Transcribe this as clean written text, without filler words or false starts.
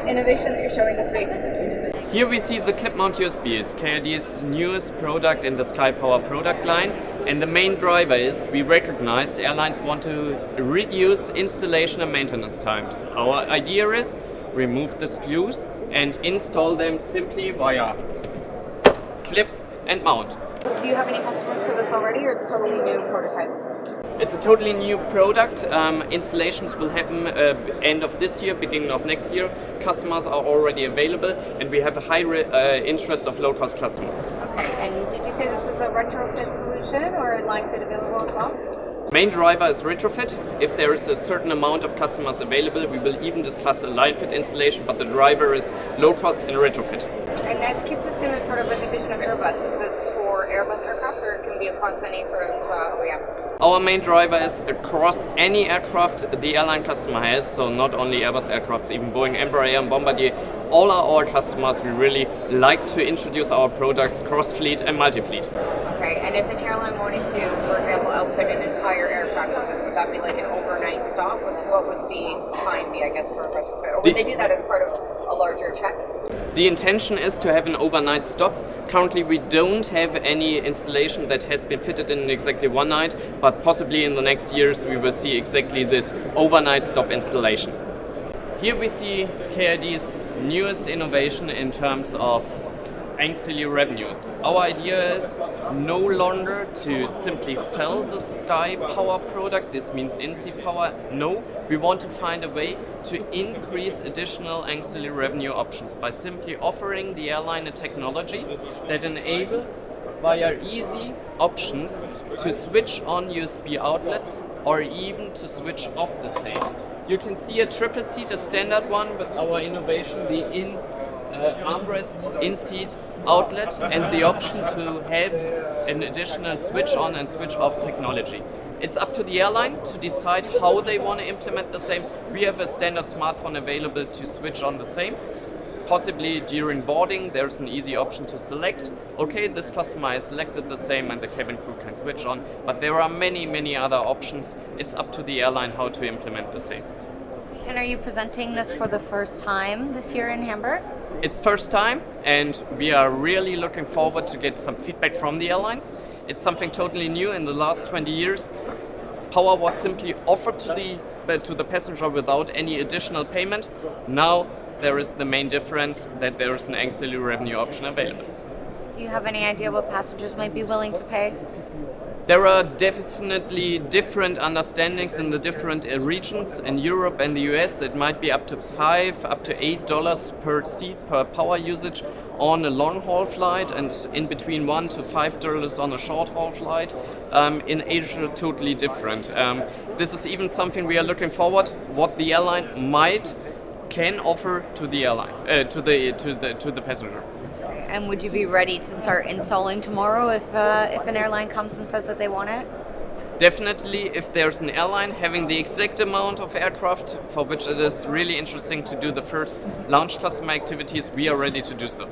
innovation that you're showing this week? Here we see the Clipmount USB. It's KID's newest product in the SkyPower product line. And the main driver is we recognized airlines want to reduce installation and maintenance times. Our idea is remove the screws and install them simply via clip and mount. Do you have any customers for this already, or is it a totally new prototype? It's a totally new product. Installations will happen end of this year, beginning of next year. Customers are already available, and we have a high interest of low-cost customers. Okay, and did you say this is a retrofit solution or line fit available as well? Main driver is retrofit. If there is a certain amount of customers available, we will even discuss a line fit installation, but the driver is low cost and retrofit. And as KID-Systeme is sort of a division of Airbus, is this for Airbus aircraft, or it can be across any sort of OEM? Our main driver is across any aircraft the airline customer has, so not only Airbus aircrafts, even Boeing, Embraer and Bombardier. All are our customers. We really like to introduce our products cross-fleet and multi-fleet. Okay, and if an airline wanted to, for example, outfit an entire aircraft with this, would that be like an overnight stop? What would the time be, I guess, for a retrofit? Or would they do that as part of a larger check? The intention is to have an overnight stop. Currently we don't have any installation that has been fitted in exactly one night, but possibly in the next years we will see exactly this overnight stop installation. Here we see KID's newest innovation in terms of ancillary revenues. Our idea is no longer to simply sell the SkyPower product, this means in-seat power. No, we want to find a way to increase additional ancillary revenue options by simply offering the airline a technology that enables via easy options to switch on USB outlets or even to switch off the same. You can see a triple seat, a standard one, with our innovation, the armrest in-seat outlet and the option to have an additional switch on and switch off technology. It's up to the airline to decide how they want to implement the same. We have a standard smartphone available to switch on the same. Possibly during boarding there's an easy option to select, okay, this customer has selected the same and the cabin crew can switch on, but there are many other options. It's up to the airline how to implement the same. And are you presenting this for the first time this year in Hamburg? It's first time, and we are really looking forward to get some feedback from the airlines. It's something totally new. In the last 20 years, power was simply offered to the passenger without any additional payment. Now there is the main difference that there is an ancillary revenue option available. Do you have any idea what passengers might be willing to pay? There are definitely different understandings in the different regions. In Europe and the US, it might be up to $5 up to $8 per seat per power usage on a long haul flight, and in between $1 to $5 on a short haul flight. In Asia, totally different. This is even something we are looking forward what the airline can offer to the airline to the passenger. And would you be ready to start installing tomorrow if an airline comes and says that they want it? Definitely, if there's an airline having the exact amount of aircraft for which it is really interesting to do the first launch customer activities, we are ready to do so.